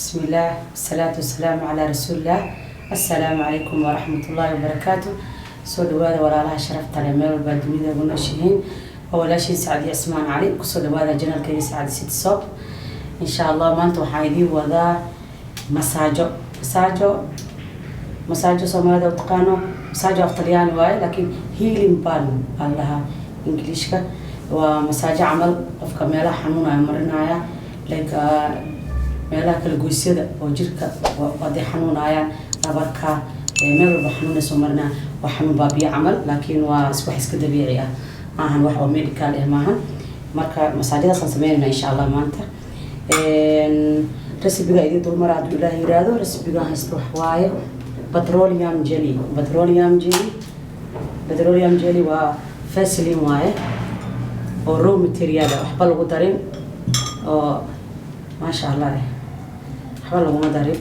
بسم الله والصلاة والسلام على رسول الله. السلام عليكم ورحمة الله وبركاته. سو دوادا ولا شرفت على ميل البادمية ونشهين ولا شيء سعد يسمعنا عليك سو دوادا جنال كي سعد ست صوب إن شاء الله ما أنتوا حايدين وذا مساجو سومادا وتقانو مساجو أفطريان واي لكن هيلين بال الله إنجليشكا ومساجو عمل أفكار ميلا حنونا مرنايا لك meelaha kala goysyada oo jirka waday xanuunayaan nabarka meel walba xanuunayso marna waa xanuun baabiye camal laakiin waa wax iska dabiici ah maahan wax oo medical ah maahan marka masaajiddaas aan sameynayna insha Allah maanta recipe-ga idin dul mar hadduu Ilaahay yiraahdo recipe-ga haysto wax waaye petroleum jelly waa Vaseline waaye oo raw material waxba lagu darin oo ما شاء الله حوالي ما داري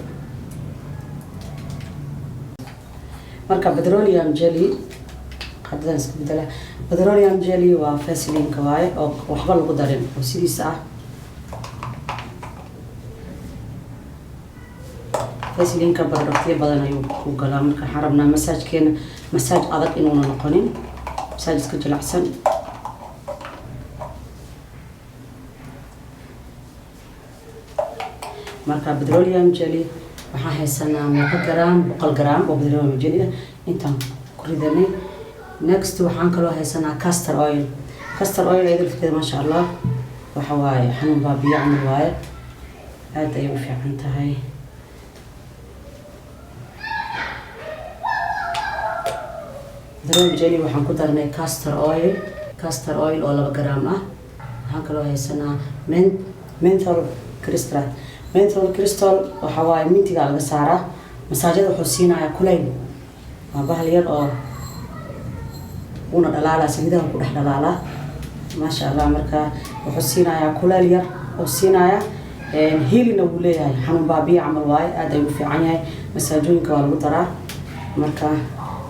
مركب بتروليوم جيلي قدرنا نسكبدله بتروليوم جيلي وفاسلين كواي أو وحوالي ما داري وسيدي ساعة فاسلين كبركتي بدنا يوم كلام كحرمنا مساج كين مساج أذك إنه نقنين مساج سكجل أحسن marka petroleum jelly waxaan haysanaa 100 gram oo petroleum jelly intaan ku ridanay next waxaan kaloo haysanaa castor oil ay dadkeeda ma sha Allah waxa waaye xanuun baabiye camal waaye aad ay u fiican tahay petroleum jelly waxaan ku darnay castor oil oo 2 gram ah waxaan kaloo haysanaa menthol crystal waxa waaye mintiga laga saaraa masaajada wuxuu siinayaa kulayl waa bahal yar oo una dhalaala saliidaha ku dhex dhalaala ma sha Allah marka wuxuu siinayaa kulayl yar oo siinaya heelina uu leeyahay xanuun baabiye camal waaye aad ay u fiican yahay masaajooyinka waa lagu daraa marka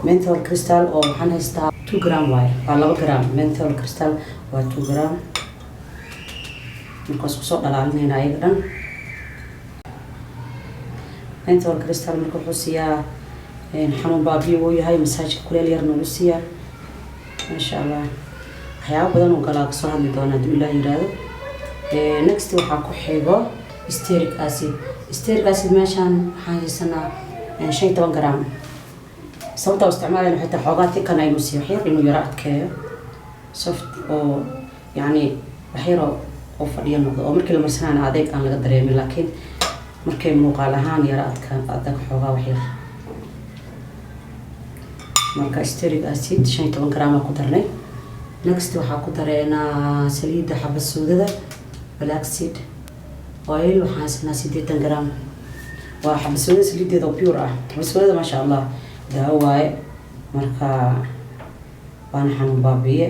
menthol crystal oo waxaan haystaa 2 gram waaye waa 2 gram menthol crystal waa 2 gram markaas ku soo dhalaalinayna ayaga dhan menthol crystal marka wuxuu siyaa xanuun baabiye uu yahay masaajka kuleel yar nagu siya ma sha Allah waxyaabo badan oo kala soo hadli doona haddii Ilaahay yiraahdo next waxa ku xigo stearic acid meeshan waxaan haysanaa 15 gram sababta isticmaalana xitaa xoogaati kan aynu siiyo xir inuu yara adkeeyo soft oo yani waxyaro oo fadhiyo noqdo oo markii la marsanaan adeeg aan laga dareemin laakiin markay muuqaal ahaan yara adag xoogaa wax yar marka stearic acid 15 gram ku darnay next waxa ku dareynaa saliidda xabad soodada black seed oil waxaan haysanaa 80 gram waa xabad soodada saliideeda oo pure ah xabad soodada ma sha Allah daawo waaye marka waana xanuun baabiye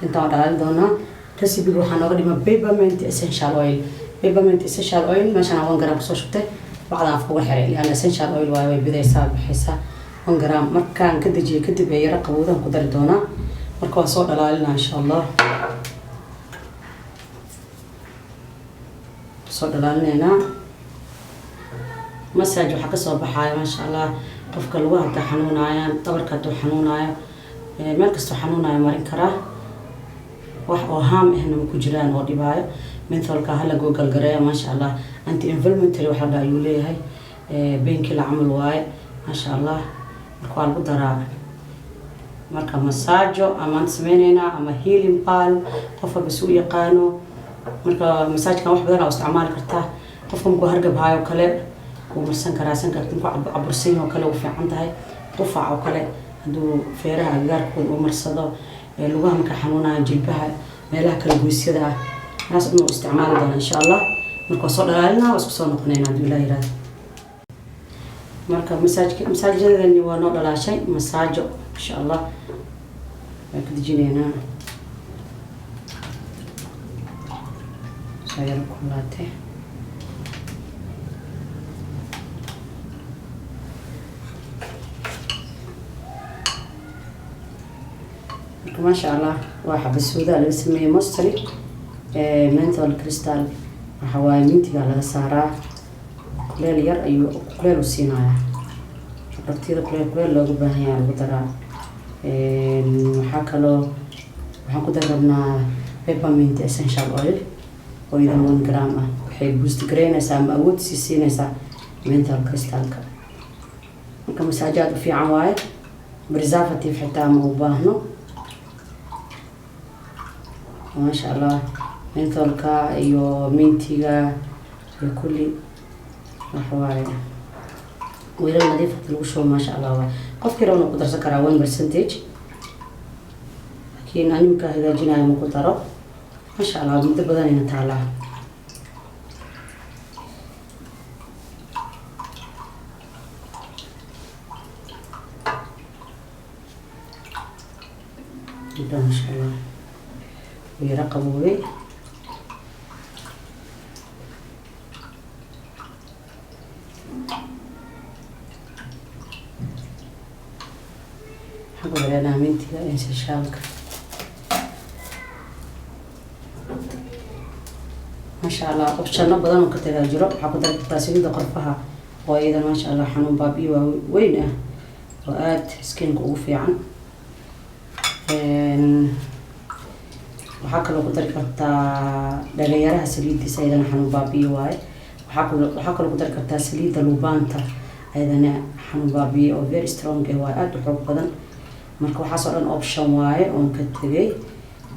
intaan dhaqaale doona recipe-ga waxaan nooga dhima peppermint essential oil meeshaan 1 gram kusoo shubtay bacdaan afka uga xiray lian essential oil waaye way bidaysaa bixaysaa 1 gram markaan ka dejiyo kadib ay yara qabowdaan ku dari doonaa marka waan soo dhalaalinaa insha Allah soo dhalaalinaynaa massage waxaa ka soo baxaya ma sha Allah qofka lagu hadda xanuunayaan dhabarka hadduu xanuunayo meel kastoo xanuunayo marin karaa wax oo haam ahna ku jiraan oo dhibaayo mentholka hala google gareeyo ma sha Allah anti inflammatory waxa la ayuu leeyahay painkiller camal waaye ma sha Allah marka waa lagu daraa marka masaajo ama sameynayna ama healing balm qofka bisu yaqaano marka masaajkan wax badan oo isticmaal kartaa qofka markuu hargab hayo kale uu marsan karaa sanka ku cabursan oo kale u fiican tahay qufac oo kale haduu feeraha agaarkooda uu marsado lugaha marka xanuunaya jilbaha meelaha kala goysyada ah naas inuu isticmaali doono insha Allah marka soo dhalaalina waa isku soo noqonayna haddii Ilaahay yiraahdo marka masaajadani waa noo dhalaashay masaajo insha Allah waan ka dejinaynaa sayar kulaate ما شاء الله واحد بالسوداء اللي اسمه مستري menthol crystal waxawaaye mintiga laga saaraa kuleel yar ayuu kuleel u siinayaa waqtiyada kuleel loogu baahan yahay lagu daraa waxaa kaloo waxaan ku darabnaa peppermint essential oil oo idan 1 gram ah waxay boost gareynaysaa ama awood sii siinaysaa menthol crystalka marka masaajaad u fiican waaye preservative xitaa ma u baahno ما شاء الله mentholka iyo mintiga iyo kulli waxawaaye weelal nadiif ah lagu shubo ما شاء الله qofkii rabana ku darsan karaa 1% laakiin animka hagaajinayo ma ku daro ما شاء الله muddo badan ina taalaa ما شاء الله ويرقبوا حقول لنا منتي لا انسى شالك ما شاء الله اوبشن بدن كتير جرو حقول لك تاسيد قرفها وايضا ما شاء الله حنون بابي وينه وآت سكين قوفي عن waxaa kaloo ku dari kartaa dhalinyaraha saliidiisa ayadana xanuun baabiyo waaye waxaa kaloo ku dari kartaa saliidda lubaanta ayadana xanuun baabiyo oo very strong waaye aad u xoog badan marka waxaas oo dhan option waaye oon ka tegay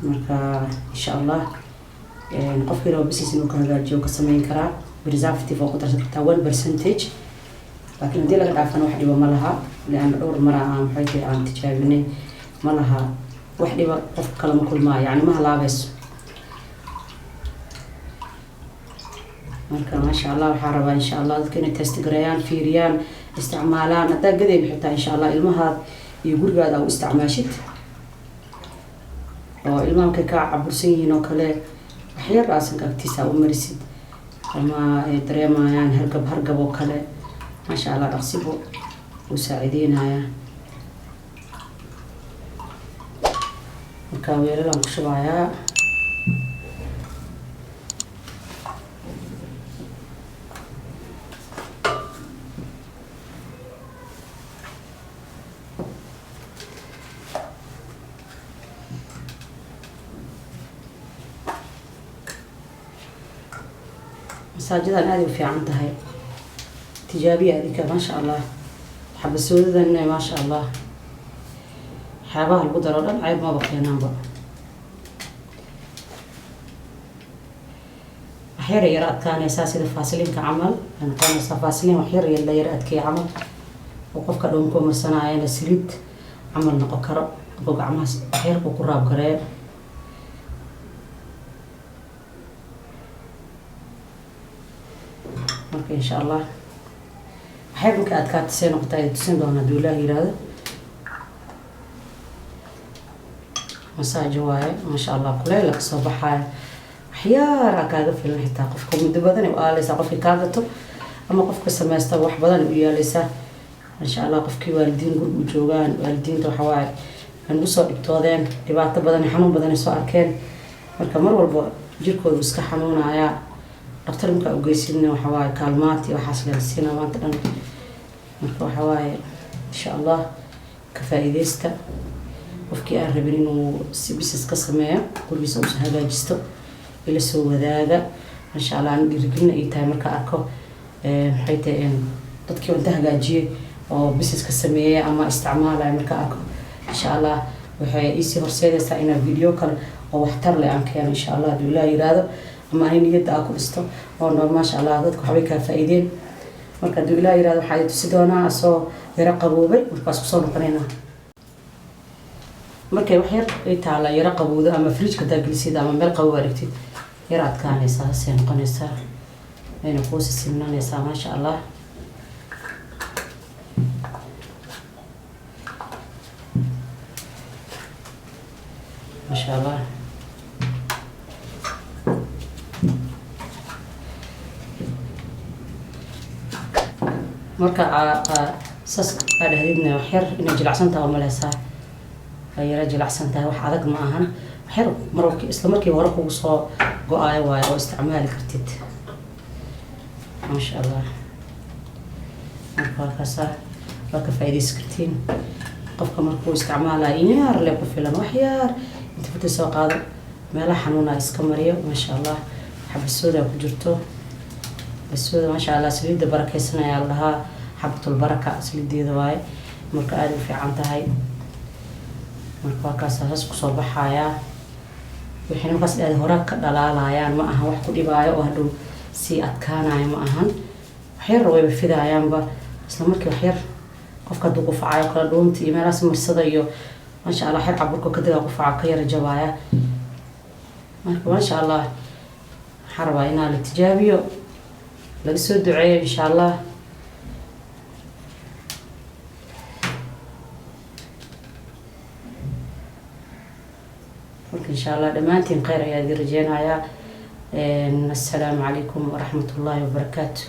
marka insha allah qofkii rabo business inuu ka hagaajiyo ka samayn karaa preservative oo ku darsan kartaa 1% laakiin haddii laga dhaafana wax dhibo ma laha leanna dhowr mara aan maxay tahay aan tijaabinay ma laha wax dhiba qof kale ma kulmaa yani ma halaabayso marka ma sha Allah waxaa rabaa insha Allah dadka inay test gareeyaan fiiriyaan isticmaalaan hadaa gaday xitaa insha Allah ilmaha iyo gurigaada u isticmaashid oo ilmaha ka cabursan yihiin oo kale wax yar raasan agtiisa u marisid ama ay dareemayaan hargab oo kale ma sha Allah dhaqsibo u saacideynaya marka weelaan ku shubayaa masaajidan aad u fiican tahay tijaabiya adika ma sha Allah xabasoodan ma sha Allah حابها القدرة ولا عيب ما بقي نامبر أحيانا يراد كان أساسي الفاصلين كعمل أنا كان فاصلين وحير يلا يراد كي عمل وقف كلهم كم سنة عين سليت عمل نقكر بقى عمل أحير بقراب قريب أوكي إن شاء الله أحير مكاد كات سين وقتاي تسين دونا دولا يراد مساج واي ما شاء الله كلها لك صباحا أحيانا كذا في الحتة قفكم من دبادني وآليسا قفك كذا أما قفك سماستا وح بدن وياليسا إن شاء الله قفك والدين قرب جوجان والدين توحواي هنوصل بتوادين دبعت بدن حنون بدن سؤال كان مركمر والبو جيركو وسك حنون عيا دكتور مك أوجيسين وحواي كلمات وحاسل السينما ما تدن مركو حواي إن شاء الله كفايديستا qofkii aan rabin inuu si business ka sameeyo gurigiisa uu hagaajisto ila soo wadaaga insha Allah aan dhiirigelin ay tahay marka arko maxay tahay dadkii wada hagaajiyay oo business ka sameeyay ama isticmaalay marka arko insha Allah waxay isi horseedaysaa in video kale oo waxtar leh aan keeno insha Allah hadii la yiraahdo ama ay niyada ku dhisto oo ma sha Allah dadku waxay ka faa'iideen marka hadii la yiraahdo waxay tusi doonaa soo yara qaboobay markaas ku soo noqonayna markay wax yar ay taala yara qabowda ama fridge ka daaglisida ama meel qabow aragtid yar adkaanaysa seen qonaysa ayna ku sisinanaysa ma sha Allah ما شاء الله marka sas aad hadidna wax yar in jilacsan tahay ma leeyahay ay yara jilacsan tahay wax adag ma ahan waxyar markii isla markii hore kugu soo go-ay waayo oo isticmaali kartid maasha allah markaasa waa ka faa'iidaysan kartiin qofka markuu isticmaalayo inyaar le ku filan wax yar inta fudud soo qaado meelaha xanuuna iska mariyo maasha allah xabasooda ku jirto basooda maasha allah saliidda barakaysan ayaa la dhahaa xabtul baraka saliideeda waaye marka aad u fiican tahay marka waa kaas saas kusoo baxaya wixii markaas aad hore ka dhalaalayaan ma aha wax ku dhibaayo oo hadhow sii adkaanayo ma ahan waxyar wayba fidayaanba isla markii waxyar qofka hadduu qufacayo kala dhuunta iyo meelahaas marsada iyo maasha allah xer caburka kadiga qufaca ka yara jabaya marka maasha allah waxaan rabaa inaa la tijaabiyo laga soo duceeyo insha allah إن شاء الله دمانتين خير يا دي رجينا. السلام عليكم ورحمة الله وبركاته.